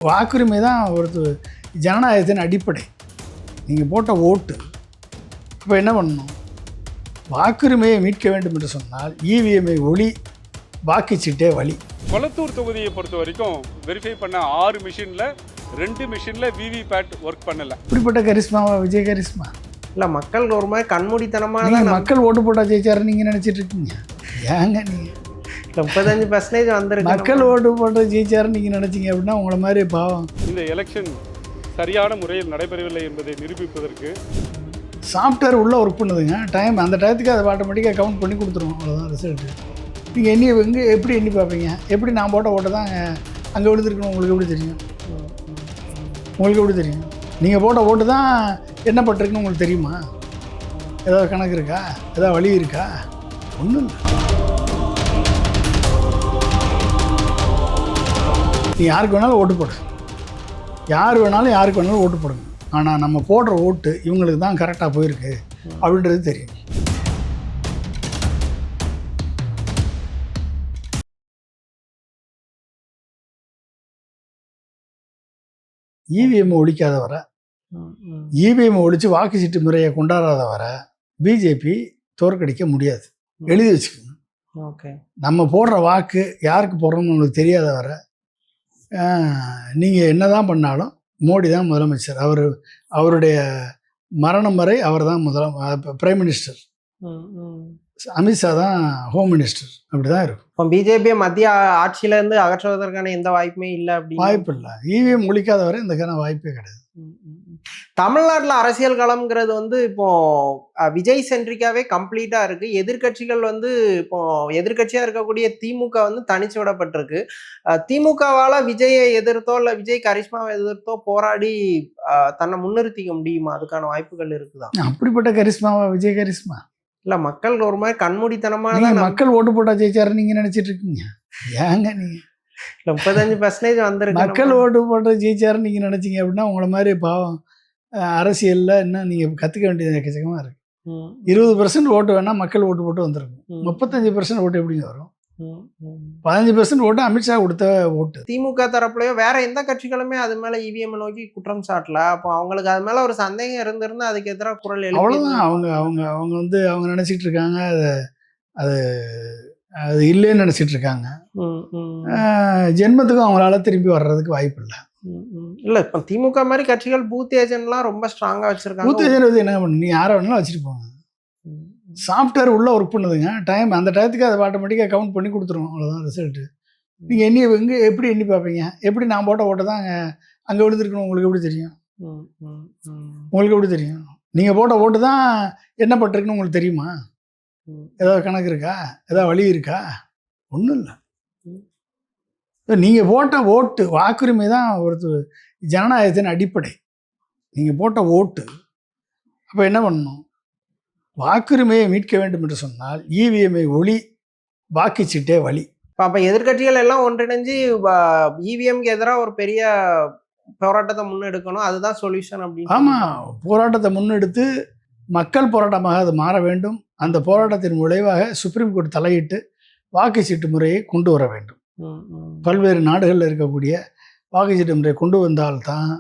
வாக்குரிமை தான் ஒரு ஜனநாயகத்தின் அடிப்படை. நீங்கள் போட்ட ஓட்டு. இப்போ என்ன பண்ணணும்? வாக்குரிமையை மீட்க வேண்டும் என்று சொன்னால் இவிஎம்ஐ ஒளி, வாக்குச்சீட்டே வழி. கொளத்தூர் தொகுதியை பொறுத்த வரைக்கும் வெரிஃபை பண்ண 6 மிஷினில் 2 மிஷினில் விவிபேட் ஒர்க் பண்ணலை. இப்படிப்பட்ட கரிஸ்மாவா விஜய் கரிஸ்மா? இல்லை, மக்கள் ஒரு மாதிரி கண்மூடித்தனமாக மக்கள் ஓட்டு போட்டால் ஜெயிச்சாரு நீங்கள் நினச்சிட்டு இருக்கீங்க. ஏங்க நீங்கள் 35% வந்திருக்கு. மக்கள் ஓட்டு போட்டு ஜெயிச்சாருன்னு நீங்கள் நினச்சிங்க அப்படின்னா உங்களை மாதிரி பாவம். இந்த எலெக்ஷன் சரியான முறையில் நடைபெறவில்லை என்பதை நிரூபிப்பதற்கு சாஃப்ட்வேர் உள்ளே ஒர்க் பண்ணுதுங்க. அந்த டயத்துக்கு அதை ஆட்டோமேட்டிக்காக கவுண்ட் பண்ணி கொடுத்துருவோம். அவ்வளோதான் ரிசல்ட்டு. நீங்கள் எங்கே எப்படி எண்ணி பார்ப்பீங்க? எப்படி நான் போட்ட ஓட்டை தான் அங்கே விழுந்துருக்கணும் உங்களுக்கு எப்படி தெரியும்? உங்களுக்கு எப்படி தெரியும்? நீங்கள் போட்ட ஓட்டு தான் என்ன பட்டிருக்குன்னு உங்களுக்கு தெரியுமா? ஏதாவது கணக்கு இருக்கா? ஏதாவது வழி இருக்கா? ஒன்றும் இல்லை. நீ யாருக்கு வேணாலும் ஓட்டு போடு, யாருக்கு வேணாலும் ஓட்டு போடுங்க. ஆனால் நம்ம போடுற ஓட்டு இவங்களுக்கு தான் கரெக்டாக போயிருக்கு அப்படின்றது தெரியும். இவிஎம் ஒழிக்காத வர, இவிஎம் ஒழித்து வாக்குச்சீட்டு முறையை கொண்டாடாத வர பிஜேபி தோற்கடிக்க முடியாது. எழுதி வச்சுக்கோங்க. ஓகே, நம்ம போடுற வாக்கு யாருக்கு போடுறோம்னு உங்களுக்கு தெரியாத வர நீங்கள் என்ன தான் பண்ணாலும் மோடி தான் முதலமைச்சர். அவருடைய மரணம் வரை அவர் தான் பிரைம் மினிஸ்டர். அமித்ஷா தான் ஹோம் மினிஸ்டர். அப்படி தான் இருக்கும். இப்போ பிஜேபியை மத்திய ஆட்சியிலேருந்து அகற்றுவதற்கான எந்த வாய்ப்புமே இல்லை. வாய்ப்பு இல்லை. இவிஎம் ஒழிக்காத வரை இந்த வாய்ப்பே கிடையாது. தமிழ்நாட்டில் அரசியல் களம்ங்கிறது இப்போ விஜய் சென்ட்ரிக்காவே கம்ப்ளீட்டா இருக்கு. எதிர்கட்சிகள் இப்போ எதிர்கட்சியா இருக்கக்கூடிய திமுக தனிச்சு விடப்பட்டிருக்கு. திமுகவால விஜயை எதிர்த்தோ இல்ல விஜய் கரிஷ்மாவை எதிர்த்தோ போராடி தன்னை முன்னிறுத்திக்க முடியுமா? அதுக்கான வாய்ப்புகள் இருக்குதா? அப்படிப்பட்ட கரிஷ்மாவா விஜய் கரிஷ்மா? இல்ல, மக்கள் ஒரு மாதிரி கண்மூடித்தனமாக மக்கள் ஓட்டு போட்டா ஜெயிச்சாரு நீங்க நினைச்சிட்டு இருக்கீங்க. ஏங்க நீங்க 35% வந்திருக்கு. மக்கள் ஓட்டு போட்டு ஜெயிச்சாருன்னு நீங்கள் நினச்சிங்க அப்படின்னா உங்களை மாதிரி பாவம் அரசியலில் இன்னும் நீங்கள் கற்றுக்க வேண்டியது எக்கச்சக்கமாக இருக்குது. 20% ஓட்டு வேணால் மக்கள் ஓட்டு போட்டு வந்துருக்கும். 35% ஓட்டு எப்படிங்க வரும்? 15% ஓட்டு அமித்ஷா கொடுத்த ஓட்டு. திமுக தரப்புலையோ வேற எந்த கட்சிகளுமே அது மேலே இவிஎம் நோக்கி குற்றம் சாட்டல. அப்போ அவங்களுக்கு அது மேலே ஒரு சந்தேகம் இருந்திருந்தா அதுக்கு எதிராக குரல் எழுப்பி அவ்வளோதான். அவங்க நினச்சிட்டு இருக்காங்க அது இல்லைன்னு நினச்சிட்டு இருக்காங்க. ஜென்மத்துக்கும் அவங்களால திரும்பி வர்றதுக்கு வாய்ப்பு இல்லை. இல்லை, இப்போ திமுக மாதிரி கட்சிகள் பூத் ஏஜென்ட்லாம் ரொம்ப ஸ்ட்ராங்காக வச்சுருக்காங்க. பூத் ஏஜென்ட் என்ன பண்ணு? நீ யாரை வேணாலும் வச்சுட்டு போங்க. சாஃப்ட்வேர் உள்ளே ஒர்க் பண்ணுதுங்க. அந்த டயத்துக்கு அதை ஆட்டோமேட்டிக்காக கவுண்ட் பண்ணி கொடுத்துருவோம். அவ்வளோதான் ரிசல்ட்டு. நீங்கள் எப்படி எண்ணி பார்ப்பீங்க? எப்படி நான் போட்ட ஓட்டை தான் அங்கே விழுந்துருக்கணும் உங்களுக்கு எப்படி தெரியும்? உங்களுக்கு எப்படி தெரியும்? நீங்கள் போட்ட ஓட்டு தான் என்ன பட்டிருக்குன்னு உங்களுக்கு தெரியுமா? ஏதாவது கணக்கு இருக்கா? ஏதாவது வழி இருக்கா? ஒன்றும் இல்லை. நீங்கள் போட்ட ஓட்டு, வாக்குரிமை தான் ஒரு ஜனநாயகத்தின் அடிப்படை. நீங்கள் போட்ட ஓட்டு. அப்போ என்ன பண்ணணும்? வாக்குரிமையை மீட்க வேண்டும் என்று சொன்னால் இவிஎம்ஐ ஒளி, வாக்குச்சீட்டே வழி. அப்போ எதிர்கட்சிகள் எல்லாம் ஒன்றிணைஞ்சு இவிஎம்க்கு எதிராக ஒரு பெரிய போராட்டத்தை முன்னெடுக்கணும். அதுதான் சொல்யூஷன் அப்படின்னு. ஆமாம், போராட்டத்தை முன்னெடுத்து மக்கள் போராட்டமாக அது மாற வேண்டும். அந்த போராட்டத்தின் விளைவாக சுப்ரீம் கோர்ட் தலையிட்டு வாக்குச்சீட்டு முறையை கொண்டு வர வேண்டும். பல்வேறு நாடுகளில் இருக்கக்கூடிய வாக்குச்சீட்டு முறையை கொண்டு வந்தால்தான்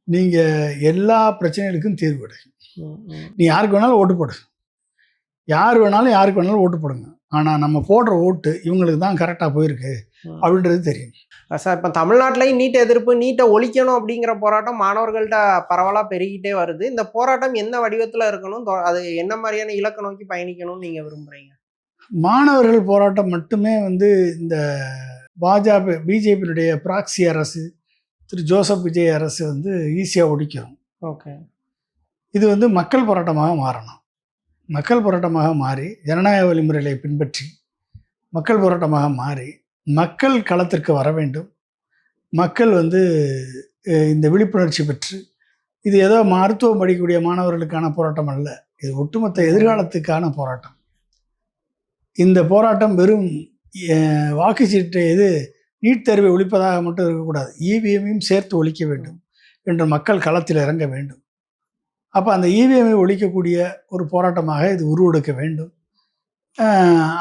நீங்கள் எல்லா பிரச்சனைகளுக்கும் தீர்வு கிடைக்கும். நீ யாருக்கு வேணாலும் ஓட்டு போடு, யாருக்கு வேணாலும் ஓட்டு போடுங்க. ஆனால் நம்ம போடுற ஓட்டு இவங்களுக்கு தான் கரெக்டாக போயிருக்கு அப்படின்றது தெரியும். சார், இப்போ தமிழ்நாட்டிலையும் நீட் எதிர்ப்பு, நீட்டை ஒழிக்கணும் அப்படிங்கிற போராட்டம் மாணவர்கள்ட்ட பரவலாக பெருகிட்டே வருது. இந்த போராட்டம் என்ன வடிவத்தில் இருக்கணும், அது என்ன மாதிரியான இலக்கை நோக்கி பயணிக்கணும்னு நீங்கள் விரும்புகிறீங்க? மாணவர்கள் போராட்டம் மட்டுமே இந்த பிஜேபியினுடைய ப்ராக்சி அரசு, திரு ஜோசப் விஜய் அரசு ஈஸியாக ஒழிக்கிறோம். ஓகே, இது மக்கள் போராட்டமாக மாறணும். மக்கள் போராட்டமாக மாறி ஜனநாயக வழிமுறைகளை பின்பற்றி மக்கள் போராட்டமாக மாறி மக்கள் களத்திற்கு வர வேண்டும். மக்கள் இந்த விழிப்புணர்ச்சி பெற்று, இது ஏதோ மருத்துவம் படிக்கக்கூடிய மாணவர்களுக்கான போராட்டம் அல்ல, இது ஒட்டுமொத்த எதிர்காலத்துக்கான போராட்டம். இந்த போராட்டம் வெறும் வாக்குச்சீட்டு நீட் தேர்வை ஒழிப்பதாக மட்டும் இருக்கக்கூடாது, இவிஎம்மையும் சேர்த்து ஒழிக்க வேண்டும் என்று மக்கள் களத்தில் இறங்க வேண்டும். அப்போ அந்த இவிஎம்ஐ ஒழிக்கக்கூடிய ஒரு போராட்டமாக இது உருவெடுக்க வேண்டும்.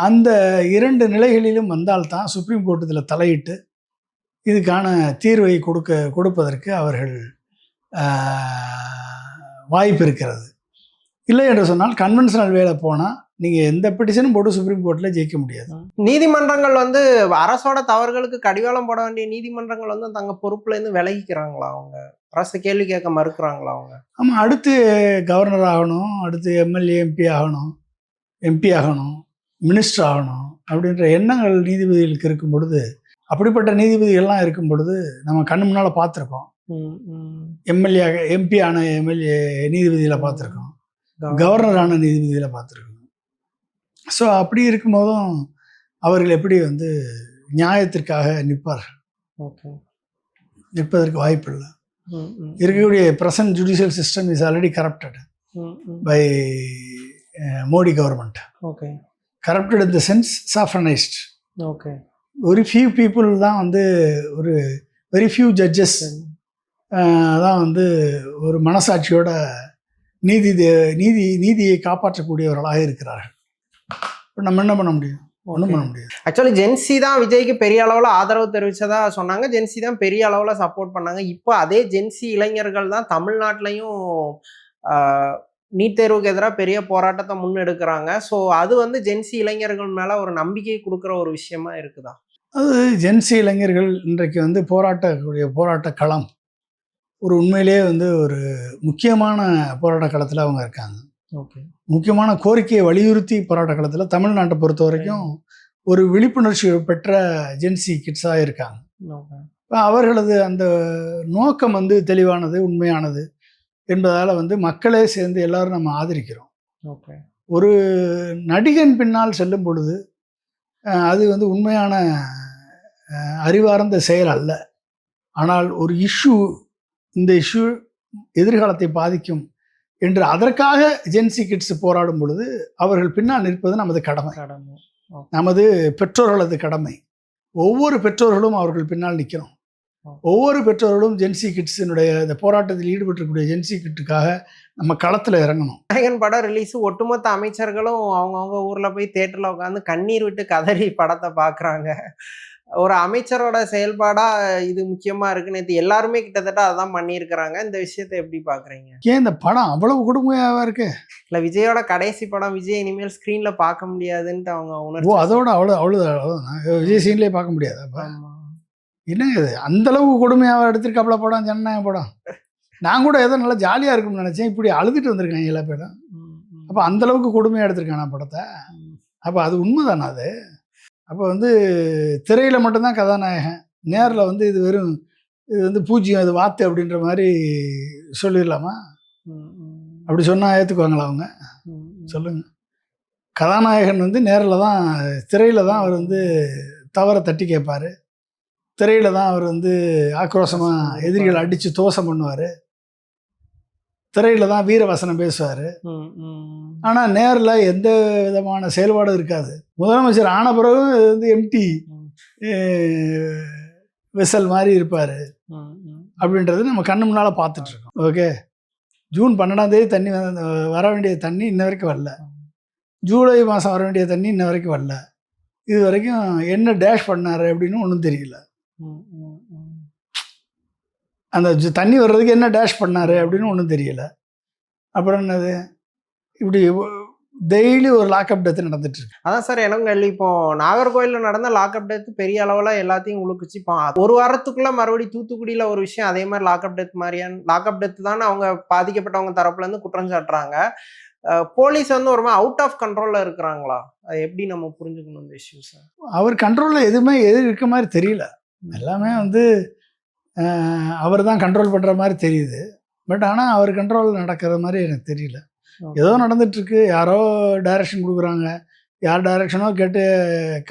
அந்த இரண்டு நிலைகளிலும் வந்தால்தான் சுப்ரீம் கோர்ட் இதில் தலையிட்டு இதுக்கான தீர்வை கொடுப்பதற்கு அவர்கள் வாய்ப்பு இருக்கிறது. இல்லை என்று சொன்னால் கன்வென்ஷனல் வேலை போனால் நீங்கள் எந்த பெட்டிஷனும் போட்டு சுப்ரீம் கோர்ட்டில் ஜெயிக்க முடியாது. நீதிமன்றங்கள் வந்து அரசோட தவறுகளுக்கு கடிவாளம் போட வேண்டிய நீதிமன்றங்கள் வந்து தங்க பொறுப்புலேருந்து விலகிக்கிறாங்களா? அவங்க அரசு கேள்வி கேட்க மறுக்கிறாங்களா அவங்க? ஆமாம், அடுத்து கவர்னர் ஆகணும், அடுத்து எம்எல்ஏ எம்பி ஆகணும், மினிஸ்டர் ஆகணும் அப்படின்ற எண்ணங்கள் நீதிபதிகளுக்கு இருக்கும் பொழுது, அப்படிப்பட்ட நீதிபதிகள்லாம் இருக்கும் பொழுது நம்ம கண்ணு முன்னால் பார்த்துருக்கோம். எம்பி ஆன எம்எல்ஏ நீதிபதிகளை பார்த்துருக்கோம், கவர்னரான நீதிபதிகளை பார்த்துருக்கோம். ஸோ அப்படி இருக்கும்போதும் அவர்கள் எப்படி வந்து நியாயத்திற்காக நிற்பார்கள்? நிற்பதற்கு வாய்ப்பு இல்லை. இருக்கக்கூடிய present judicial system is already corrupted by Modi government. Corrupted in the sense saffronised. Very few people தான் வந்து, ஒரு வெரி ஃபியூ ஜட்ஜஸ் தான் வந்து ஒரு மனசாட்சியோட நீதியை காப்பாற்றக்கூடியவர்களாக இருக்கிறார்கள். இப்போ நம்ம என்ன பண்ண முடியும்? ஒன்றும் பண்ண முடியாது. ஆக்சுவலி ஜென்சி தான் விஜய்க்கு பெரிய அளவில் ஆதரவு தெரிவித்ததா சொன்னாங்க. ஜென்சி தான் பெரிய அளவில் சப்போர்ட் பண்ணாங்க. இப்போ அதே ஜென்சி இளைஞர்கள் தான் தமிழ்நாட்டிலையும் நீட் தேர்வுக்கு எதிராக பெரிய போராட்டத்தை முன்னெடுக்கிறாங்க. ஸோ அது வந்து ஜென்சி இளைஞர்கள் மேலே ஒரு நம்பிக்கை கொடுக்குற ஒரு விஷயமா இருக்குதா? அது ஜென்சி இளைஞர்கள் இன்றைக்கு வந்து போராட்ட களம் ஒரு உண்மையிலேயே வந்து ஒரு முக்கியமான போராட்ட களத்தில் அவங்க இருக்காங்க. முக்கியமான கோரிக்கையை வலியுறுத்தி போராட்ட களத்தில் தமிழ்நாட்டை பொறுத்த வரைக்கும் ஒரு விழிப்புணர்ச்சி பெற்ற ஜென்சி கிட்ஸாக இருக்காங்க. அவர்களது அந்த நோக்கம் வந்து தெளிவானது, உண்மையானது என்பதால் வந்து மக்களே சேர்ந்து எல்லாரும் நம்ம ஆதரிக்கிறோம். ஒரு நடிகன் பின்னால் செல்லும் பொழுது அது வந்து உண்மையான அறிவார்ந்த செயல் அல்ல. ஆனால் ஒரு இந்த இஷ்யூ எதிர்காலத்தை பாதிக்கும் என்று அதற்காக ஜென்சி கிட்ஸ் போராடும் பொழுது அவர்கள் பின்னால் நிற்பது நமது கடமை, நமது பெற்றோர்களது கடமை. ஒவ்வொரு பெற்றோர்களும் அவர்கள் பின்னால் நிற்கிறோம். ஒவ்வொரு பெற்றோர்களும் ஜென்சி கிட்ஸினுடைய இந்த போராட்டத்தில் ஈடுபட்டிருக்கக்கூடிய ஜென்சி கிட்டுக்காக நம்ம களத்தில் இறங்கணும். நாயகன் படம் ரிலீஸ் ஒட்டுமொத்த அமைச்சர்களும் அவங்கவுங்க ஊரில் போய் தேட்டரில் உட்காந்து கண்ணீர் விட்டு கதறி படத்தை பார்க்குறாங்க. ஒரு அமைச்சரோட செயல்பாடா இது முக்கியமா இருக்கு. நேற்று எல்லாருமே கிட்டத்தட்ட அதான் பண்ணியிருக்கிறாங்க. இந்த விஷயத்தை எப்படி பாக்குறீங்க? ஏன் இந்த படம் அவ்வளவு கொடுமையாவா இருக்கு? இல்ல விஜயோட கடைசி படம், விஜய் இனிமேல் ஸ்கிரீன்ல பார்க்க முடியாதுன்ட்டு அவங்க உணர்வு. அதோட அவ்வளவுதான் விஜய் சீன்லேயே பார்க்க முடியாது. என்னங்க இது அந்த அளவுக்கு கொடுமையாக எடுத்திருக்காப்புல படம், ஜனநாயக படம். நான் கூட ஏதோ நல்லா ஜாலியா இருக்கும்னு நினைச்சேன். இப்படி அழுதுட்டு வந்திருக்காங்க எல்லா பேரும். அப்ப அந்த அளவுக்கு கொடுமையா எடுத்திருக்கானா படத்தை? அப்ப அது உண்மைதானா? அது அப்போ வந்து திரையில் மட்டும்தான் கதாநாயகன், நேரில் வந்து இது வந்து பூஜ்யம், இது வாத்து அப்படின்ற மாதிரி சொல்லிடலாமா? அப்படி சொன்னால் ஏற்றுக்குவாங்களா அவங்க? சொல்லுங்கள். கதாநாயகன் வந்து நேரில் தான், திரையில் தான் அவர் வந்து தவறை தட்டி கேட்பார். திரையில் தான் அவர் வந்து ஆக்ரோஷமாக எதிரிகளை அடித்து தோசம் பண்ணுவார். திரையில் தான் வீரவசனம் பேசுவார். ஆனால் நேரில் எந்த விதமான செயல்பாடும் இருக்காது. முதலமைச்சர் ஆன பிறகு வந்து எம்டி வெசல் மாதிரி இருப்பார் அப்படின்றது நம்ம கண்ணு முன்னால் பார்த்துட்ருக்கோம். ஓகே, ஜூன் 12 தண்ணி வர வேண்டிய தண்ணி இன்ன வரைக்கும் வரல. ஜூலை மாதம் வர வேண்டிய தண்ணி இன்ன வரைக்கும் வரல. இது வரைக்கும் என்ன டேஷ் பண்ணார் அப்படின்னு ஒன்றும் தெரியல. அந்த தண்ணி வர்றதுக்கு என்ன டேஷ் பண்ணார் அப்படின்னு ஒன்றும் தெரியல. அப்புறம் என்னது, இப்படி டெய்லி ஒரு லாக்அப் டெத்து நடந்துட்டு இருக்கு. அதான் சார் எனக்கு கேள்வி. இப்போ நாகர்கோயிலில் நடந்த லாக்அப் டெத்து பெரிய அளவில் எல்லாத்தையும் உழுக்குச்சு. இப்போ ஒரு வாரத்துக்குள்ள மறுபடியும் தூத்துக்குடியில் ஒரு விஷயம் அதே மாதிரி லாக்அப் டெத்து தான் அவங்க பாதிக்கப்பட்டவங்க தரப்புலேருந்து குற்றம் சாட்டுறாங்க. போலீஸ் வந்து ஒரு மாதிரி அவுட் ஆஃப் கண்ட்ரோலில் இருக்கிறாங்களா? அது எப்படி நம்ம புரிஞ்சுக்கணும் இந்த இஷ்யூ சார்? அவர் கண்ட்ரோலில் எதுவுமே இருக்க மாதிரி தெரியல. எல்லாமே வந்து அவர் தான் கண்ட்ரோல் பண்ணுற மாதிரி தெரியுது. பட் ஆனால் அவர் கண்ட்ரோல் நடக்கிற மாதிரி எனக்கு தெரியல. ஏதோ நடந்துட்டுருக்கு. யாரோ டைரக்ஷன் கொடுக்குறாங்க. யார் டைரக்ஷனோ கேட்டு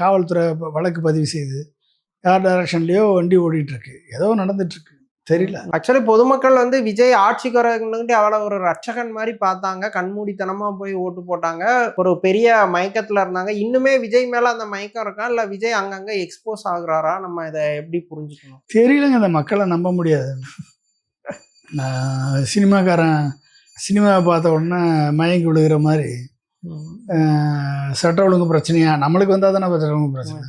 காவல்துறை வழக்கு பதிவு செய்யுது. யார் டைரக்ஷன்லேயோ வண்டி ஓடிட்டுருக்கு. ஏதோ நடந்துட்டுருக்கு, தெரியல. ஆக்சுவலி பொதுமக்கள் வந்து விஜய் ஆட்சிக்கு வரங்கிட்டு அவளை ஒரு ரட்சகன் மாதிரி பார்த்தாங்க. கண்மூடித்தனமாக போய் ஓட்டு போட்டாங்க. ஒரு பெரிய மயக்கத்தில் இருந்தாங்க. இன்னுமே விஜய் மேலே அந்த மயக்கம் இருக்கா, இல்லை விஜய் அங்கங்கே எக்ஸ்போஸ் ஆகுறாரா? நம்ம இதை எப்படி புரிஞ்சுக்கணும்? தெரியலங்க. இந்த மக்களை நம்ப முடியாது. நான் சினிமாவை பார்த்த உடனே மயங்கி விழுகிற மாதிரி சட்ட ஒழுங்கு பிரச்சனையா நம்மளுக்கு வந்தால் தானே சட்ட ஒழுங்கு பிரச்சனை.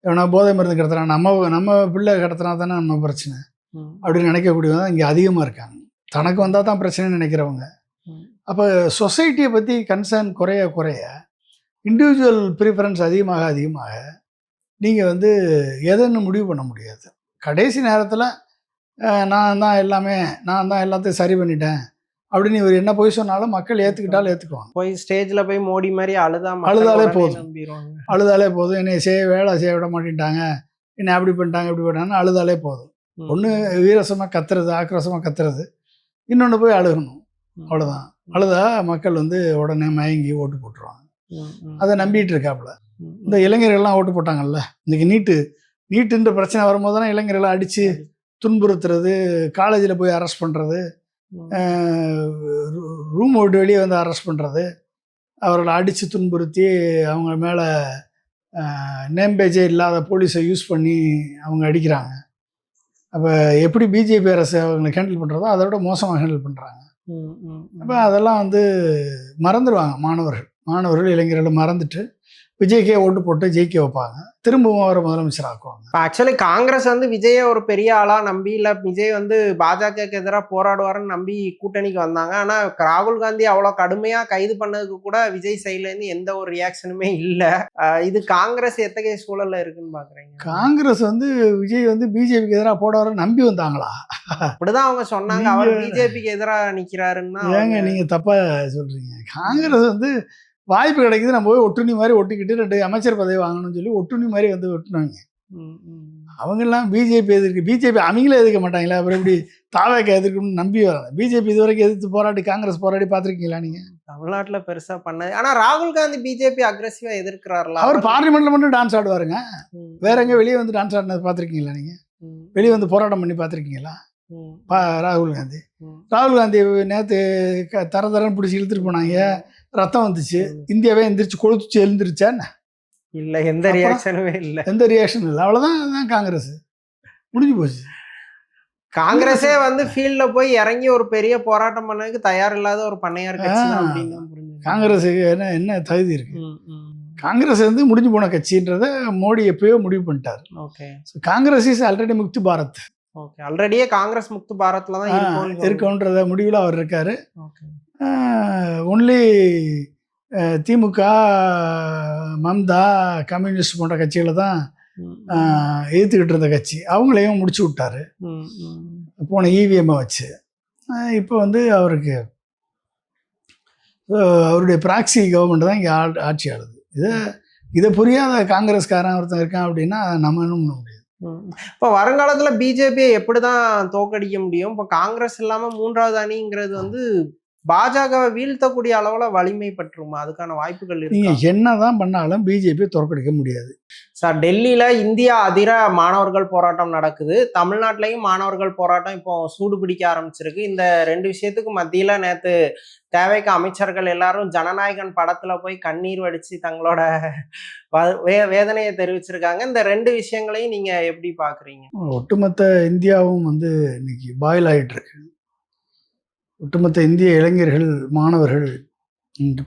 எவனா போதை மருந்து கடத்துறான், நம்ம பிள்ளை கடத்தினா தானே நம்ம பிரச்சனை அப்படின்னு நினைக்கக்கூடியவங்க தான் இங்கே அதிகமாக இருக்காங்க. தனக்கு வந்தால் தான் பிரச்சனைன்னு நினைக்கிறவங்க. அப்போ சொசைட்டியை பற்றி கன்சர்ன் குறைய குறைய இண்டிவிஜுவல் ப்ரிஃபரன்ஸ் அதிகமாக நீங்கள் வந்து எதுன்னு முடிவு பண்ண முடியாது. கடைசி நேரத்தில் நான் தான் எல்லாத்தையும் சரி பண்ணிட்டேன் அப்படின்னு இவர் என்ன போய் சொன்னாலும் மக்கள் ஏற்றுக்கிட்டாலும் ஏற்றுக்குவாங்க. போய் ஸ்டேஜில் போய் மோடி மாதிரி அழுதாலே போதும், என்னை வேலை செய்ய விட மாட்டேன்ட்டாங்க, என்னை அப்படி பண்ணிட்டாங்க இப்படி பண்ணிட்டாங்கன்னு அழுதாலே போதும். ஒன்று வீரசமாக கத்துறது, ஆக்ரோஷமாக கத்துறது, இன்னொன்று போய் அழுகணும், அவ்வளோதான். அழுதா மக்கள் வந்து உடனே மயங்கி ஓட்டு போட்டுருவாங்க. அதை நம்பிட்டு இருக்காப்புல. இந்த இளைஞர்கள்லாம் ஓட்டு போட்டாங்கல்ல, இன்னைக்கு நீட்டுன்ற பிரச்சனை வரும்போது தானே இளைஞர்களை அடித்து துன்புறுத்துறது, காலேஜில் போய் அரெஸ்ட் பண்ணுறது, ரூம் விட்டு வெளியே வந்து அரெஸ்ட் பண்ணுறது, அவர்களை அடித்து துன்புறுத்தி அவங்க மேலே நேம் பேஜே இல்லாத போலீஸை யூஸ் பண்ணி அவங்க அடிக்கிறாங்க. அப்போ எப்படி பிஜேபி அரசு அவங்களை ஹேண்டில் பண்ணுறதோ அதை விட மோசமாக ஹேண்டில் பண்ணுறாங்க. அப்போ அதெல்லாம் வந்து மறந்துடுவாங்க மாணவர்கள் இளைஞர்கள் மறந்துட்டு விஜய்க்கே ஓட்டு போட்டு ஜெயிக்க வைப்பாங்க, திரும்பவும் அவரை முதலமைச்சர் ஆக்குவாங்க. ஆக்சுவலி காங்கிரஸ் வந்து விஜயை ஒரு பெரிய ஆளா நம்பி, இல்லை விஜய் வந்து பாஜகவுக்கு எதிராக போராடுவாருன்னு நம்பி கூட்டணிக்கு வந்தாங்க. ஆனால் ராகுல் காந்தி அவ்வளோ கடுமையாக கைது பண்ணதுக்கு கூட விஜய் சைட்லேருந்து எந்த ஒரு ரியாக்ஷனுமே இல்லை. இது காங்கிரஸ் எத்தகைய சூழல்ல இருக்குன்னு பாக்குறீங்க? காங்கிரஸ் வந்து விஜய் வந்து பிஜேபிக்கு எதிராக போடுவாருன்னு நம்பி வந்தாங்களா? அப்படிதான் அவங்க சொன்னாங்க. அவர் பிஜேபிக்கு எதிராக நிற்கிறாருன்னா ஏங்க நீங்க தப்பா சொல்றீங்க. காங்கிரஸ் வந்து வாய்ப்பு கிடைக்குது, நம்ம போய் ஒட்டுணி மாதிரி ஒட்டிக்கிட்டு 2 அமைச்சர் பதவி வாங்கணும்னு சொல்லி ஒட்டுணி மாதிரி வந்து ஒட்டுனாங்க. அவங்கெல்லாம் பிஜேபி பிஜேபி அவங்களே எதிர்க்க மாட்டாங்களா? அப்புறம் எப்படி தாவேக்க எதிர்க்கணும்னு நம்பி வராங்க. பிஜேபி இது வரைக்கும் எதிர்த்து போராடி காங்கிரஸ் போராடி பார்த்துருக்கீங்களா நீங்க? தமிழ்நாட்டில் பெருசா பண்ணது. ஆனா ராகுல் காந்தி பிஜேபி அக்ரெசிவா எதிர்க்கிறாருல. அவர் பார்லிமெண்ட்ல மட்டும் டான்ஸ் ஆடுவாருங்க, வேற எங்க வெளியே வந்து டான்ஸ் ஆடினது பார்த்துருக்கீங்களா நீங்க? வெளியே வந்து போராட்டம் பண்ணி பார்த்துருக்கீங்களா ராகுல் காந்தி? நேற்று தரன்னு பிடிச்சி இழுத்துட்டு போனாங்க, ரத்தம் வந்துச்சு, இந்தியாவே எந்திரிச்சு கொளுத்துச்சு எழுந்திருச்சான்னு இல்லை, எந்த ரியாக்ஷனுமே இல்லை, அவ்வளோதான். காங்கிரஸ் முடிஞ்சு போச்சு. காங்கிரஸே வந்து ஃபீல்ட்ல போய் இறங்கி ஒரு பெரிய போராட்டம் பண்ணதுக்கு தயார் இல்லாத ஒரு பண்ணையார் கட்சி அப்படின்னு. காங்கிரஸுக்கு என்ன தகுதி இருக்கு? காங்கிரஸ் வந்து முடிஞ்சு போன கட்சின்றத மோடி எப்பயோ முடிவு பண்ணிட்டார். Congress is already முக்து Bharat. ஆல்ரெடியே காங்கிரஸ் முக்து பாரத்ல தான் இருக்கும்ன்றத முடிவில் அவர் இருக்காரு. ஒன்லி திமுக, மம்தா, கம்யூனிஸ்ட் போன்ற கட்சிகளை தான் எதிர்த்துக்கிட்டு இருந்த கட்சி, அவங்களையும் முடிச்சு விட்டாரு போன இவிஎம்மை வச்சு. இப்போ வந்து அவருடைய ப்ராக்சி கவர்மெண்ட் தான் இங்கே ஆட்சி ஆளுது. இதை புரியாத காங்கிரஸ்காரன் ஒருத்தன் இருக்கான் அப்படின்னா நம்ம என்ன பண்ண முடியாது. இப்போ வருங்காலத்துல பிஜேபியை எப்படிதான் தோக்கடிக்க முடியும்? இப்போ காங்கிரஸ் இல்லாம 3வது அணிங்கிறது வந்து பாஜகவை வீழ்த்தக்கூடிய அளவுல வலிமை பற்றுமா? அதுக்கான வாய்ப்புகள் இருக்கு. நீங்க என்னதான் பண்ணாலும் பிஜேபியை தோற்கடிக்க முடியாது சார். டெல்லியில இந்தியா அதிர மாணவர்கள் போராட்டம் நடக்குது, தமிழ்நாட்டிலையும் மாணவர்கள் போராட்டம் இப்போ சூடு பிடிக்க ஆரம்பிச்சிருக்கு. இந்த 2 விஷயத்துக்கு மத்தியில நேத்து தேவைக்கு அமைச்சர்கள் எல்லாரும் ஜனநாயகன் படத்துல போய் கண்ணீர் வடிச்சு தங்களோட வேதனையை தெரிவிச்சிருக்காங்க. இந்த 2 விஷயங்களையும் நீங்க எப்படி பாக்குறீங்க? ஒட்டுமொத்த இந்தியாவும் வந்து இன்னைக்கு பாயில் ஆகிட்டு இருக்கு. ஒட்டுமொத்த இந்திய இளைஞர்கள், மாணவர்கள்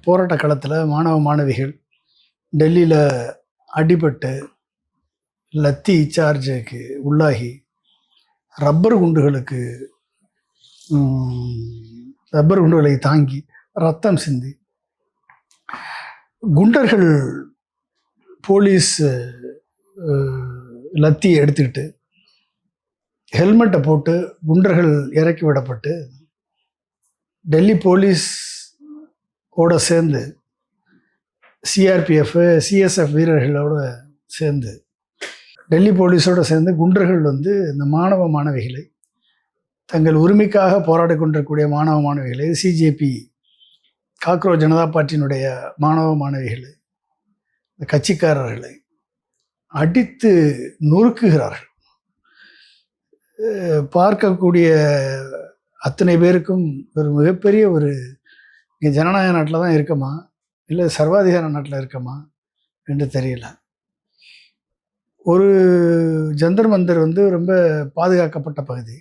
போராட்ட களத்தில், மாணவிகள் டெல்லியில் அடிபட்டு லத்தி சார்ஜுக்கு உள்ளாகி ரப்பர் குண்டுகளை தாங்கி ரத்தம் சிந்தி குண்டர்கள் போலீஸ் லத்தி எடுத்துக்கிட்டு ஹெல்மெட்டை போட்டு குண்டர்கள் இறக்கி விடப்பட்டு டெல்லி போலீஸ் ஓட சேர்ந்து சிஆர்பிஎஃப், சிஎஸ்எஃப் வீரர்களோட சேர்ந்து டெல்லி போலீஸோடு சேர்ந்து குண்டர்கள் வந்து இந்த மாணவிகளை, தங்கள் உரிமைக்காக போராடி கொண்டிருக்கக்கூடிய மாணவிகளை, சிஜேபி காக்ரோச் ஜனதா பார்ட்டியினுடைய மாணவிகளை, இந்த கட்சிக்காரர்களை அடித்து நொறுக்குகிறார்கள். பார்க்கக்கூடிய அத்தனை பேருக்கும் ஒரு மிகப்பெரிய இங்கே ஜனநாயக நாட்டில் தான் இருக்கமா இல்லை சர்வாதிகார நாட்டில் இருக்கமா என்று தெரியல. ஒரு ஜந்தர் மந்தர் வந்து ரொம்ப பாதுகாக்கப்பட்ட பகுதி.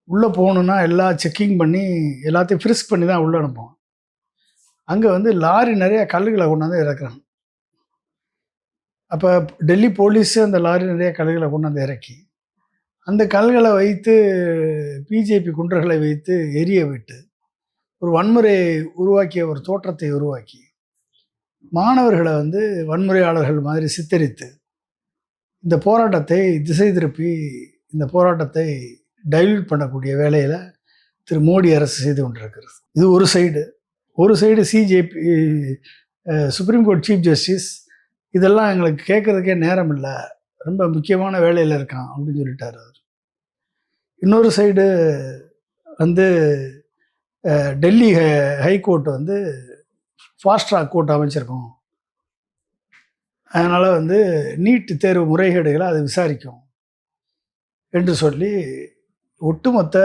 உள்ளே போகணுன்னா எல்லாம் செக்கிங் பண்ணி எல்லாத்தையும் ஃப்ரிஸ்க் பண்ணி தான் உள்ளே அனுப்புவோம். அங்கே வந்து லாரி நிறைய கல்லுகளை கொண்டாந்து இறக்குறாங்க. அப்போ டெல்லி போலீஸு அந்த லாரி நிறைய கல்களை கொண்டாந்து இறக்கி அந்த கல்களை வைத்து பிஜேபி குண்டர்களை வைத்து எரிய விட்டு ஒரு வன்முறையை உருவாக்கிய ஒரு தோற்றத்தை உருவாக்கி மாணவர்களை வந்து வன்முறையாளர்கள் மாதிரி சித்தரித்து இந்த போராட்டத்தை திசை திருப்பி இந்த போராட்டத்தை டைல்யூட் பண்ணக்கூடிய வேலையில் திரு மோடி அரசு செய்து கொண்டிருக்கிறது. இது ஒரு side CJP supreme court chief justice இதெல்லாம் எங்களுக்கு கேட்குறதுக்கே நேரம் இல்லை, ரொம்ப முக்கியமான வேலையில் இருக்கான் அப்படின்னு சொல்லிட்டார் அவர். இன்னொரு சைடு வந்து டெல்லி ஹைகோர்ட் வந்து ஃபாஸ்ட் ட்ராக் கோர்ட் அமைச்சிருக்கோம், அதனால் வந்து நீட் தேர்வு முறைகேடுகளை அது விசாரிக்கும் என்று சொல்லி ஒட்டுமொத்த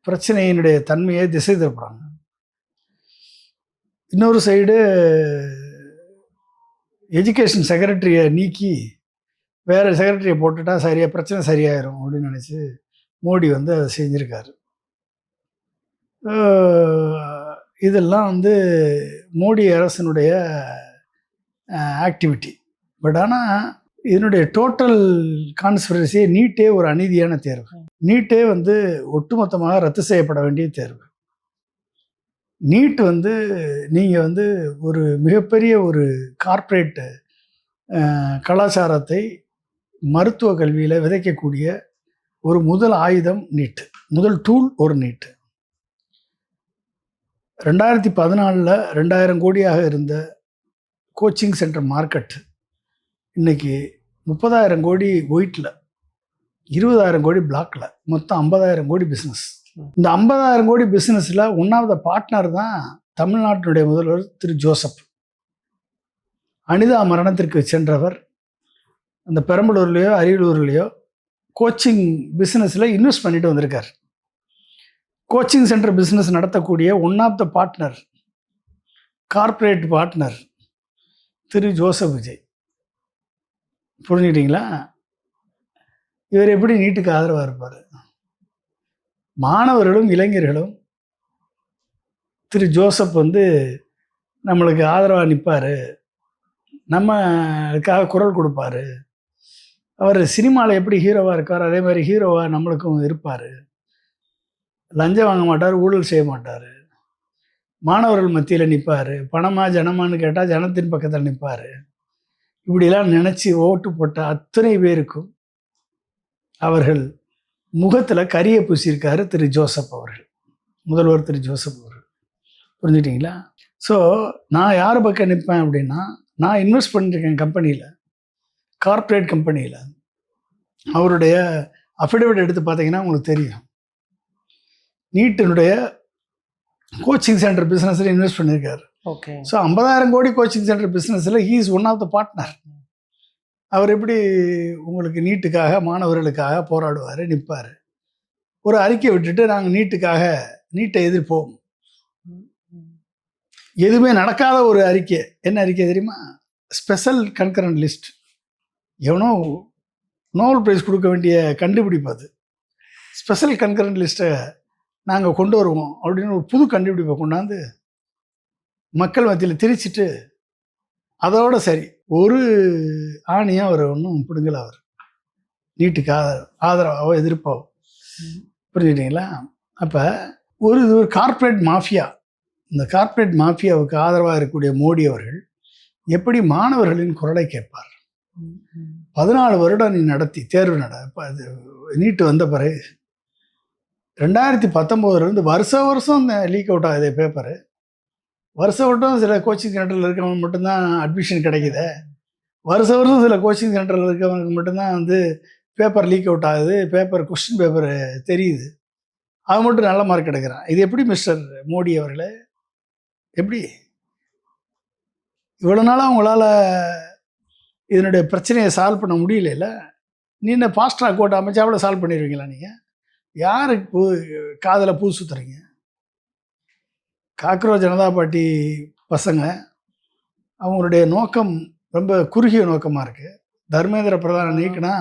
பிரச்சனையினுடைய தன்மையை திசை திருப்புறாங்க. இன்னொரு சைடு எஜுகேஷன் செக்ரட்டரியை நீக்கி வேறு செக்ரட்டரியை போட்டுட்டா பிரச்சனை சரியாயிரும் அப்படின்னு நினச்சி மோடி வந்து அதை செஞ்சுருக்காரு. இதெல்லாம் வந்து மோடி அரசனுடைய ஆக்டிவிட்டி. பட் ஆனால் இதனுடைய டோட்டல் கான்ஸ்பிரசியே நீட்டே ஒரு அநீதியான தேர்வு. நீட்டே வந்து ஒட்டுமொத்தமாக ரத்து செய்யப்பட வேண்டிய தேர்வு. நீட் வந்து நீங்கள் வந்து ஒரு மிகப்பெரிய ஒரு கார்ப்பரேட் கலாச்சாரத்தை மருத்துவ கல்வியில் விதைக்கக்கூடிய ஒரு முதல் ஆயுதம் நீட்டு, முதல் டூல் ஒரு நீட்டு. 2014 2000 கோடியாக இருந்த கோச்சிங் சென்டர் மார்க்கெட் இன்னைக்கு 30,000 கோடி ஒயிட்டில், 20,000 கோடி பிளாக்ல, மொத்தம் 50,000 கோடி பிஸ்னஸ். இந்த 50,000 கோடி பிஸ்னஸில் ஒன்றாவது பார்ட்னர் தான் தமிழ்நாட்டினுடைய முதல்வர் திரு ஜோசப். அனிதா மரணத்திற்கு சென்றவர் அந்த பெரம்பலூர்லேயோ அரியலூர்லேயோ கோச்சிங் பிஸ்னஸில் இன்வெஸ்ட் பண்ணிட்டு வந்திருக்கார். கோச்சிங் சென்டர் பிஸ்னஸ் நடத்தக்கூடிய one of the partner, corporate partner Thiru Joseph Vijay. புரிஞ்சுக்கிட்டீங்களா? இவர் எப்படி நீட்டுக்கு ஆதரவாக இருப்பார்? மாணவர்களும் இளைஞர்களும் திரு ஜோசப் வந்து நம்மளுக்கு ஆதரவாக நிற்பார், நம்மளுக்காக குரல் கொடுப்பார், அவர் சினிமாவில் எப்படி ஹீரோவாக இருக்கார் அதே மாதிரி ஹீரோவாக நம்மளுக்கும் இருப்பார், லஞ்சம் வாங்க மாட்டார், ஊழல் செய்ய மாட்டார், மாணவர்கள் மத்தியில் நிற்பார், பணமா ஜனமானு கேட்டால் ஜனத்தின் பக்கத்தில் நிற்பார், இப்படிலாம் நினச்சி ஓட்டு போட்ட அத்தனை பேருக்கும் அவர்கள் முகத்தில் கரியை பூசியிருக்காரு திரு ஜோசப் அவர்கள், முதல்வர் திரு ஜோசப் அவர்கள். புரிஞ்சுட்டிங்களா? ஸோ நான் யார் பக்கம் நிற்பேன் அப்படின்னா, நான் இன்வெஸ்ட் பண்ணியிருக்கேன் கம்பெனியில், கார்ப்பரேட் கம்பெனியில். அவருடைய அஃபிடவிட் எடுத்து பார்த்தீங்கன்னா உங்களுக்கு தெரியும். நீட்டினுடைய கோச்சிங் சென்டர் பிஸ்னஸில் இன்வெஸ்ட் பண்ணியிருக்காரு. ஓகே. ஸோ 50,000 கோடி கோச்சிங் சென்டர் பிஸ்னஸில் he is one of the partner. அவர் எப்படி உங்களுக்கு நீட்டுக்காக மாணவர்களுக்காக போராடுவார், நிற்பார்? ஒரு அறிக்கை விட்டுட்டு நாங்கள் நீட்டை எதிர்ப்போம், எதுவுமே நடக்காத ஒரு அறிக்கை. என்ன அறிக்கை தெரியுமா? Special concurrent list. எவனோ நோபல் பிரைஸ் கொடுக்க வேண்டிய கண்டுபிடிப்பு அது. ஸ்பெஷல் கன்கரண்ட் லிஸ்ட்டை நாங்கள் கொண்டு வருவோம் அப்படின்னு ஒரு புது கண்டுபிடிப்பை கொண்டாந்து மக்கள் மத்தியில் திரிச்சிட்டு, அதோட சரி ஒரு ஆணையாக அவர் ஒன்றும் பிடுங்கல. அவர் நீட்டுக்கு ஆதரவாகவோ எதிர்ப்பாவோ. புரிஞ்சுக்கிட்டீங்களா? அப்போ இது ஒரு கார்ப்பரேட் மாஃபியா. இந்த கார்ப்பரேட் மாஃபியாவுக்கு ஆதரவாக இருக்கக்கூடிய மோடி அவர்கள் எப்படி மாணவர்களின் குரலை கேட்பார்? 14 வருடம் நீ நடத்தி தேர்வு அது நீட்டு வந்த பிறகு 2019 வருஷம் லீக் அவுட் ஆகுது பேப்பரு. வருஷம் சில கோச்சிங் சென்டரில் இருக்கவங்க மட்டும்தான் அட்மிஷன் கிடைக்குது. வருஷம் சில கோச்சிங் சென்டரில் இருக்கவங்களுக்கு மட்டும்தான் வந்து பேப்பர் லீக் அவுட் ஆகுது, கொஸ்டின் பேப்பர் தெரியுது, அது மட்டும் நல்ல மார்க் எடுக்கிறான். இது எப்படி மிஸ்டர் மோடி அவர்களே? எப்படி இவ்வளோ நாளாக உங்களால் இதனுடைய பிரச்சனையை சால்வ் பண்ண முடியல? நீ என்ன ஃபாஸ்ட் ட்ராக் கோர்ட் அமைச்சாவில் சால்வ் பண்ணிடுவீங்களா? நீங்கள் யாருக்கு காதில் பூ சுற்றுறீங்க? காக்ரோச் ஜனதா பார்ட்டி பசங்க அவங்களுடைய நோக்கம் ரொம்ப குறுகிய நோக்கமாக இருக்குது. தர்மேந்திர பிரதான் நீக்கினா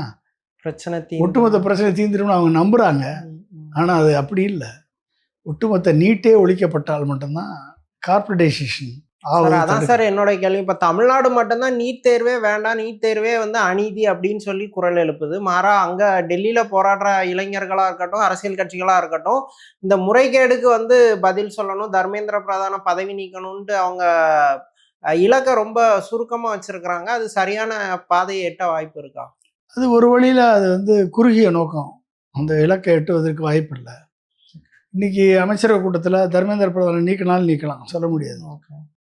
பிரச்சனை ஒட்டுமொத்த பிரச்சனை தீர்ந்துரும்னு அவங்க நம்புகிறாங்க. ஆனால் அது அப்படி இல்லை. ஒட்டுமொத்த நீட்டே ஒழிக்கப்பட்டால் மட்டும்தான் கார்ப்பரேட்டைசேஷன் ஆவது அதான் தடுக்க. சார் என்னோட கேள்வி. இப்ப தமிழ்நாடு மட்டும்தான் நீட் தேர்வே வேண்டாம், நீட் தேர்வே வந்து அநீதி அப்படின்னு சொல்லி குரல் எழுப்புது. மாறா அங்க டெல்லியில போராடுற இளைஞர்களா இருக்கட்டும், அரசியல் கட்சிகளா இருக்கட்டும், இந்த முறைகேடுக்கு வந்து பதில் சொல்லணும், தர்மேந்திர பிரதான பதவி நீக்கணும்ட்டு அவங்க இலக்கை ரொம்ப சுருக்கமா வச்சிருக்கிறாங்க. அது சரியான பாதையை எட்ட வாய்ப்பு இருக்கா? அது ஒரு வழியில் அது வந்து குறுகிய நோக்கம். அந்த இலக்கை எட்டுவதற்கு வாய்ப்பு இல்லை. இன்னைக்கு அமைச்சரவை கூட்டத்தில் தர்மேந்திர பிரதானை நீக்கினாலும் நீக்கலாம், சொல்ல முடியாது.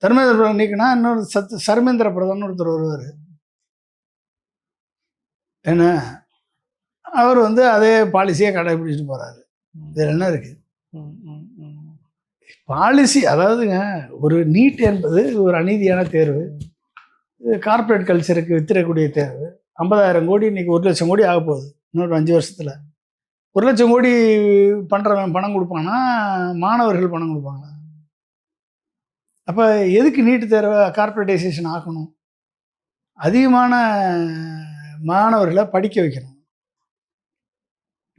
தர்மேந்திர பிரதான் நீக்கினா இன்னொரு சர்மேந்திர பிரதான் ஒருத்தர் வருவார். என்ன அவர் வந்து அதே பாலிசியை கடைபிடிச்சிட்டு போகிறாரு. இதில் என்ன இருக்குது பாலிசி? அதாவதுங்க, ஒரு நீட் என்பது ஒரு அநீதியான தேர்வு, கார்ப்பரேட் கல்ச்சருக்கு வித்திடக்கூடிய தேர்வு. 50,000 கோடி இன்னைக்கு 1,00,000 கோடி ஆக போகுது இன்னொரு 5 வருஷத்தில். 1,00,000 கோடி பண்ணுறவன் பணம் கொடுப்பானா, மாணவர்கள் பணம் கொடுப்பாங்களா? அப்போ எதுக்கு நீட்டு தேர்வை கார்ப்பரேட்டைசேஷன் ஆக்கணும்? அதிகமான மாணவர்களை படிக்க வைக்கணும்.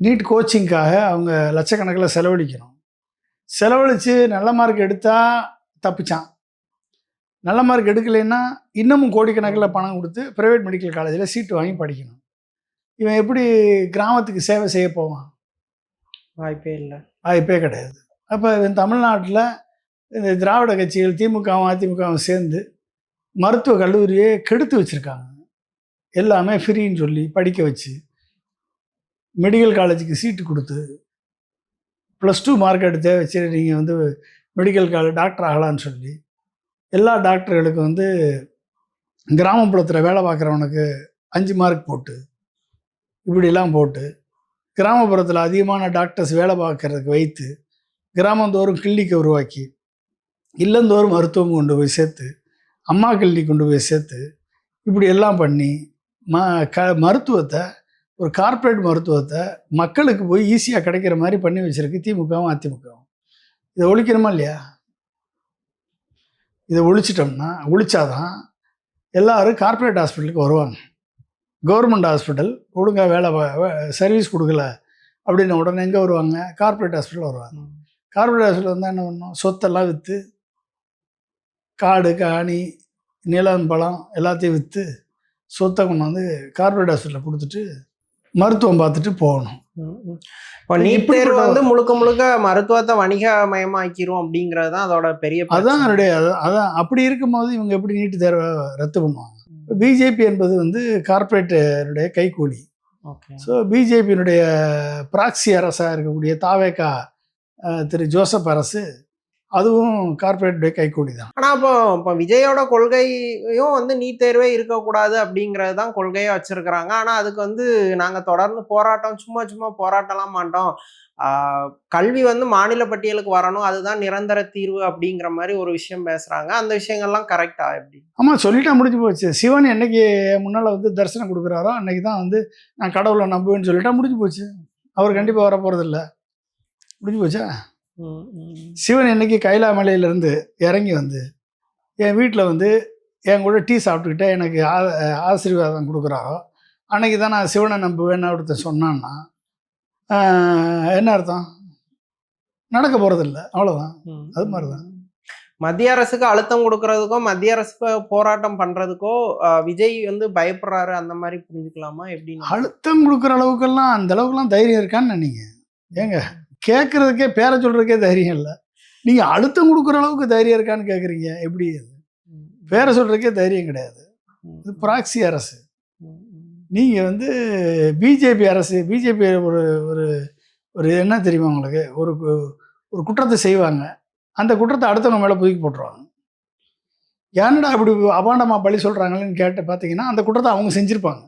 நீட் கோச்சிங்காக அவங்க லட்சக்கணக்கில் செலவழிக்கணும். செலவழித்து நல்ல மார்க் எடுத்தால் தப்பிச்சான், நல்ல மார்க் எடுக்கலைன்னா இன்னமும் கோடிக்கணக்கில் பணம் கொடுத்து ப்ரைவேட் மெடிக்கல் காலேஜில் சீட்டு வாங்கி படிக்கணும். இவன் எப்படி கிராமத்துக்கு சேவை செய்ய போவான்? வாய்ப்பே இல்லை, வாய்ப்பே கிடையாது. அப்போ இவன் தமிழ்நாட்டில் இந்த திராவிட கட்சிகள் திமுகவும் அதிமுகவும் சேர்ந்து மருத்துவ கல்லூரியை கெடுத்து வச்சுருக்காங்க. எல்லாமே ஃப்ரீன்னு சொல்லி படிக்க வச்சு, மெடிக்கல் காலேஜுக்கு சீட்டு கொடுத்து, +2 மார்க் எடுத்தே வச்சு நீங்கள் வந்து மெடிக்கல் காலேஜ் டாக்டர் ஆகலான்னு சொல்லி, எல்லா டாக்டர்களுக்கும் வந்து கிராமப்புறத்தில் வேலை பார்க்குறவனுக்கு 5 மார்க் போட்டு, இப்படிலாம் போட்டு, கிராமப்புறத்தில் அதிகமான டாக்டர்ஸ் வேலை பார்க்கறதுக்கு வைத்து, கிராமந்தோறும் கிளினிக்கை உருவாக்கி, இல்லந்தோறும் மருத்துவம் கொண்டு போய் சேர்த்து, அம்மா கிளினிக் கொண்டு போய் சேர்த்து, இப்படி எல்லாம் பண்ணி மருத்துவத்தை, ஒரு கார்ப்பரேட் மருத்துவத்தை மக்களுக்கு போய் ஈஸியாக கிடைக்கிற மாதிரி பண்ணி வச்சிருக்கு திமுகவும் அதிமுகவும். இதை ஒழிக்கணுமா இல்லையா? இதை ஒழிச்சாதான் எல்லாரும் கார்ப்பரேட் ஹாஸ்பிட்டலுக்கு வருவாங்க. கவர்மெண்ட் ஹாஸ்பிட்டல் ஒழுங்காக சர்வீஸ் கொடுக்கல அப்படின்ன உடனே எங்கே வருவாங்க? கார்ப்பரேட் ஹாஸ்பிட்டல் வருவாங்க. கார்ப்பரேட் ஹாஸ்பிட்டல் வந்தால் என்ன பண்ணணும்? சொத்தெல்லாம் விற்று, காடு காணி நிலம் பழம் எல்லாத்தையும் விற்று சொத்தை கொண்டு வந்து கார்ப்பரேட் ஹாஸ்பிட்டலில் கொடுத்துட்டு மருத்துவம் பார்த்துட்டு போகணும். இப்போ நீட் தேர்வு வந்து முழுக்க முழுக்க மருத்துவத்தை வணிகமயமாக்கிரும் அப்படிங்கிறது தான் அதோட பெரிய அதான் அதான் அப்படி இருக்கும்போது இவங்க எப்படி நீட்டு தேர்வை ரத்து பண்ணுவாங்க? பிஜேபி என்பது வந்து கார்ப்பரேட்டருடைய கைக்கூலி. ஸோ பிஜேபியினுடைய ப்ராக்சி அரசாக இருக்கக்கூடிய தாவேகா திரு ஜோசப் அரசு, அதுவும் கார்ப்பரேட்டுடைய கைக்கூலி தான். ஆனால் இப்போ விஜயோட கொள்கையும் வந்து நீட் தேர்வே இருக்கக்கூடாது அப்படிங்கிறது தான் கொள்கையாக வச்சுருக்கிறாங்க. ஆனால் அதுக்கு வந்து நாங்கள் தொடர்ந்து போராட்டம், சும்மா போராட்டலாம் மாட்டோம், கல்வி வந்து மாநில பட்டியலுக்கு வரணும், அதுதான் நிரந்தர தீர்வு அப்படிங்கிற மாதிரி ஒரு விஷயம் பேசுகிறாங்க. அந்த விஷயங்கள்லாம் கரெக்டா எப்படி? ஆமாம், சொல்லிட்டா முடிஞ்சு போச்சு. சிவன் என்னைக்கு முன்னால் வந்து தரிசனம் கொடுக்குறாரோ அன்னைக்கு தான் வந்து நான் கடவுளை நம்புவேன்னு சொல்லிட்டா முடிஞ்சு போச்சு. அவர் கண்டிப்பாக வர போகிறதில்ல. முடிஞ்சு போச்சா? சிவன் என்னைக்கு கைலா மலையிலேருந்து இறங்கி வந்து என் வீட்டில் வந்து என் கூட டீ சாப்பிட்டுக்கிட்டே எனக்கு ஆசீர்வாதம் கொடுக்குறாரோ அன்னைக்கு தான் நான் சிவனை நம்புவேன்னு ஒருத்தர் சொன்னான்னா என்ன அர்த்தம்? நடக்க போகிறதில்ல, அவ்வளோதான். அது மாதிரி தான் மத்திய அரசுக்கு அழுத்தம் கொடுக்கறதுக்கோ மத்திய அரசுக்கு போராட்டம் பண்ணுறதுக்கோ விஜய் வந்து பயப்படுறாரு, அந்த மாதிரி புரிஞ்சுக்கலாமா எப்படி? அழுத்தம் கொடுக்குற அளவுக்கெல்லாம் அந்த அளவுக்குலாம் தைரியம் இருக்கான்னு நினைங்க. ஏங்க, கேட்குறதுக்கே பேரை சொல்கிறதுக்கே தைரியம் இல்லை, நீங்கள் அழுத்தம் கொடுக்குற அளவுக்கு தைரியம் இருக்கான்னு கேட்குறீங்க. எப்படி? அது பேரை சொல்கிறதுக்கே தைரியம் கிடையாது. இது ப்ராக்சி அரசு. நீங்கள் வந்து பிஜேபி அரசு, பிஜேபி ஒரு ஒரு ஒரு என்ன தெரியுமா உங்களுக்கு? ஒரு ஒரு குற்றத்தை செய்வாங்க, அந்த குற்றத்தை அடுத்தவங்க மேலே தூக்கி போட்டுருவாங்க. ஏன்னடா அப்படி அபாண்டமாக பழி சொல்கிறாங்களேன்னு கேட்டு பார்த்தீங்கன்னா அந்த குற்றத்தை அவங்க செஞ்சுருப்பாங்க.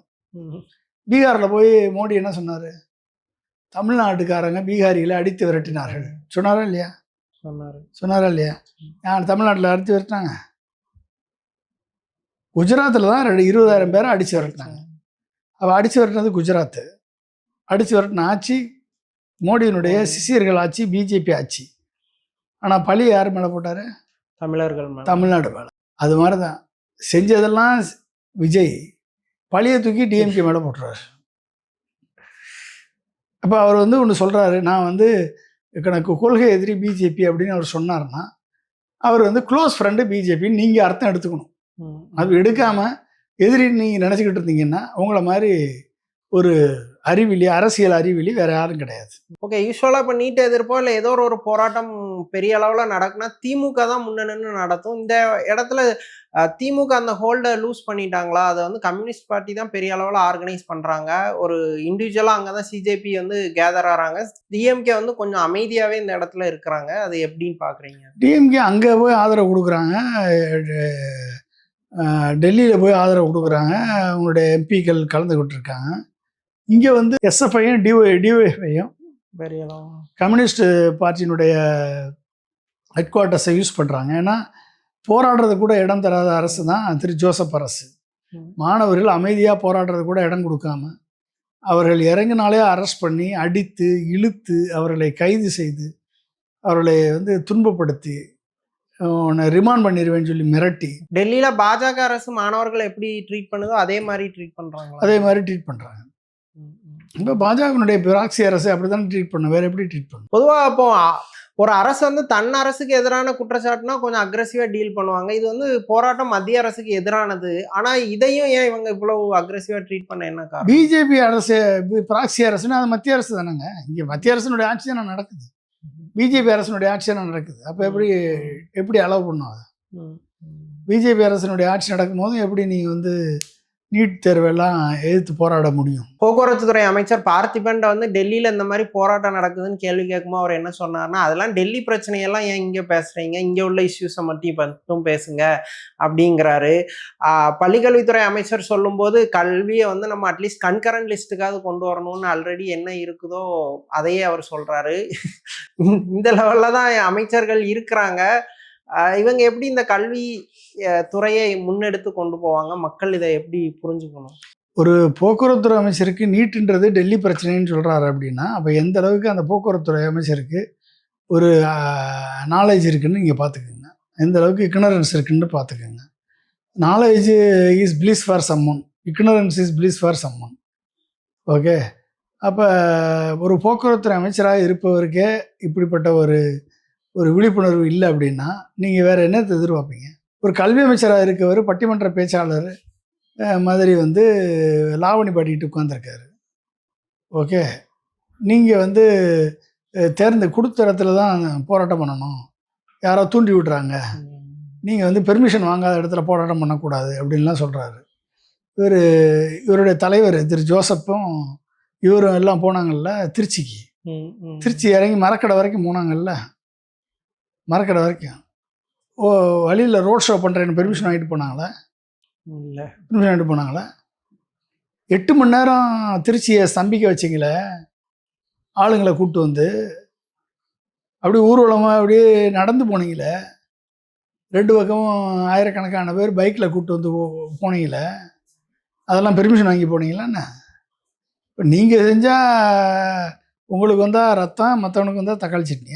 பீகாரில் போய் மோடி என்ன சொன்னார்? தமிழ்நாட்டுக்காரங்க பீகாரியில் அடித்து விரட்டினார்கள் சொன்னாரா இல்லையா? சொன்னாரா இல்லையா? தமிழ்நாட்டில் அடித்து விரட்டினாங்க. குஜராத்தில் தான் 20,000 பேரை அடித்து விரட்டினாங்க. அவள் அடித்து விரட்டினது குஜராத்து. அடித்து விரட்டின ஆட்சி மோடியினுடைய சிஷியர்கள் ஆட்சி, பிஜேபி ஆட்சி. ஆனால் பழி யார் மேலே போட்டார்? தமிழர்கள், தமிழ்நாடு மேலே. அது மாதிரி தான் செஞ்சதெல்லாம் விஜய், பழியை தூக்கி டிஎம்கே மேலே போட்டுறாரு. அப்போ அவர் வந்து ஒன்று சொல்கிறாரு, நான் வந்து எனக்கு கொள்கை எதிரி பிஜேபி அப்படின்னு அவர் சொன்னார்னா அவர் வந்து க்ளோஸ் ஃப்ரெண்டு பிஜேபின்னு நீங்கள் அர்த்தம் எடுத்துக்கணும். அது எடுக்காமல் எதிரி நீங்கள் நினச்சிக்கிட்டு இருந்தீங்கன்னா உங்களை மாதிரி ஒரு அறிவிலி, அரசியல் அறிவிலி வேற யாரும் கிடையாது. ஓகே. யூஸ்வலா இப்ப நீட் எதிர்ப்போ இல்ல ஏதோ ஒரு போராட்டம் பெரிய அளவுல நடக்குன்னா திமுக தான் முன்ன நின்னு நடத்தும். இந்த இடத்துல திமுக அந்த ஹோல்ட லூஸ் பண்ணிட்டாங்களா? அத வந்து கம்யூனிஸ்ட் பார்ட்டி தான் பெரிய அளவுல ஆர்கனைஸ் பண்றாங்க. ஒரு இண்டிவிஜுவலா அங்கதான் சிஜேபி வந்து கேதர் ஆறாங்க. டிஎம்கே வந்து கொஞ்சம் அமைதியாவே இந்த இடத்துல இருக்கிறாங்க. அது எப்படின்னு பாக்குறீங்க? டிஎம்கே அங்கே போய் ஆதரவு கொடுக்குறாங்க, டெல்லியில் போய் ஆதரவு கொடுக்குறாங்க, அவங்களுடைய எம்பிக்கள் கலந்துக்கிட்டு இருக்காங்க. இங்கே வந்து எஸ்எஃப்ஐயும் டிஒய்எஃப்ஐயும் பெரிய அளவு கம்யூனிஸ்ட் பார்ட்டியினுடைய ஹெட் குவார்ட்டர்ஸை யூஸ் பண்ணுறாங்க. ஏன்னா போராடுறது கூட இடம் தராத அரசு தான் திரு ஜோசப் அரசு. மாணவர்கள் அமைதியாக போராடுறது கூட இடம் கொடுக்காம அவர்கள் இறங்கினாலே அரெஸ்ட் பண்ணி அடித்து இழுத்து அவர்களை கைது செய்து அவர்களை வந்து துன்பப்படுத்தி ரிமாண்ட் பண்ணிடுவேன்னு சொல்லி மிரட்டி டெல்லியில பாஜக அரசு மாணவர்களை எப்படி ட்ரீட் பண்ணுதோ அதே மாதிரி ட்ரீட் பண்றாங்க. அதே மாதிரி ட்ரீட் பண்ணுறாங்க. இப்போ பாஜகனுடைய பிராக்சி அரசு அப்படி தானே ட்ரீட் பண்ணும், வேறு எப்படி ட்ரீட் பண்ணும்? பொதுவாக இப்போ ஒரு அரசு வந்து தன் அரசுக்கு எதிரான குற்றச்சாட்டுனா கொஞ்சம் அக்ரெசிவாக டீல் பண்ணுவாங்க. இது வந்து போராட்டம் மத்திய அரசுக்கு எதிரானது. ஆனால் இதையும் ஏன் இவங்க இவ்வளவு அக்ரெசிவாக ட்ரீட் பண்ண என்ன காரணம்? பிஜேபி அரசு பிராக்சி அரசுன்னா அது மத்திய அரசு தானேங்க. இங்கே மத்திய அரசினுடைய ஆட்சி தானே நடக்குது, பிஜேபி அரசினுடைய ஆட்சி தானே நடக்குது. அப்போ எப்படி அலோவ் பண்ணும் அது? பிஜேபி அரசினுடைய ஆட்சி நடக்கும் போதும் எப்படி நீங்கள் வந்து நீட் தேர்வெல்லாம் எதிர்த்து போராட முடியும்? போக்குவரத்து துறை அமைச்சர் பார்த்திபன் வந்து டெல்லியில இந்த மாதிரி போராட்டம் நடக்குதுன்னு கேள்வி கேட்கும்போது அவர் என்ன சொன்னார்னா, அதெல்லாம் டெல்லி பிரச்சனையெல்லாம் ஏன் இங்கே பேசுறீங்க, இங்கே உள்ள இஷ்யூஸை மட்டும் பேசுங்க அப்படிங்கிறாரு. பள்ளிக்கல்வித்துறை அமைச்சர் சொல்லும்போது கல்வியை வந்து நம்ம அட்லீஸ்ட் கன்கரண்ட் லிஸ்ட்டுக்காவது கொண்டு வரணும்னு ஆல்ரெடி என்ன இருக்குதோ அதையே அவர் சொல்றாரு. இந்த லெவல்ல தான் அமைச்சர்கள் இருக்கிறாங்க. இவங்க எப்படி இந்த கல்வி துறையை முன்னெடுத்து கொண்டு போவாங்க? மக்கள் இதை எப்படி புரிஞ்சுக்கணும்? ஒரு போக்குவரத்துறை அமைச்சருக்கு நீட்டுன்றது டெல்லி பிரச்சனைன்னு சொல்கிறாரு அப்படின்னா, அப்போ எந்த அளவுக்கு அந்த போக்குவரத்துறை அமைச்சருக்கு ஒரு நாலேஜ் இருக்குன்னு நீங்கள் பார்த்துக்கோங்க, எந்த அளவுக்கு இக்னரன்ஸ் இருக்குன்னு பார்த்துக்கோங்க. Knowledge is bliss for summon, ignorance is bliss for summon. Okay. அப்போ ஒரு போக்குவரத்துறை அமைச்சராக இருப்பவருக்கே இப்படிப்பட்ட ஒரு விழிப்புணர்வு இல்லை அப்படின்னா நீங்கள் வேறு என்னத்தை எதிர்பார்ப்பீங்க? ஒரு கல்வி அமைச்சராக இருக்கவர் பட்டிமன்ற பேச்சாளர் மாதிரி வந்து லாவணி பாடிக்கிட்டு உட்காந்துருக்காரு. ஓகே. நீங்கள் வந்து கொடுத்த இடத்துல தான் போராட்டம் பண்ணணும், யாரோ தூண்டி விட்றாங்க, நீங்கள் வந்து பெர்மிஷன் வாங்காத இடத்துல போராட்டம் பண்ணக்கூடாது அப்படின்லாம் சொல்கிறாரு. இவருடைய தலைவர் திரு ஜோசப்பும் இவரும் எல்லாம் போனாங்கல்ல திருச்சி இறங்கி மரக்கடை வரைக்கும் போனாங்கல்ல, மரக்கடை வரைக்கும் வழியில் ரோட் ஷோ பண்ணுறேன்னு பெர்மிஷன் வாங்கிட்டு போனாங்களே? இல்லை, பெர்மிஷன் வாங்கிட்டு போனாங்களே. 8 மணி நேரம் திருச்சியை ஸ்தம்பிக்க வச்சிங்களே, ஆளுங்களை கூப்பிட்டு வந்து அப்படியே ஊர்வலமாக அப்படியே நடந்து போனீங்களே, 2 பக்கமும் ஆயிரக்கணக்கான பேர் பைக்கில் கூப்பிட்டு வந்து போனீங்களே, அதெல்லாம் பெர்மிஷன் வாங்கி போனீங்களா என்ன? இப்போ நீங்கள் செஞ்சால் உங்களுக்கு வந்தால் ரத்தம், மற்றவனுக்கு வந்தால் தக்காளி சட்னியா?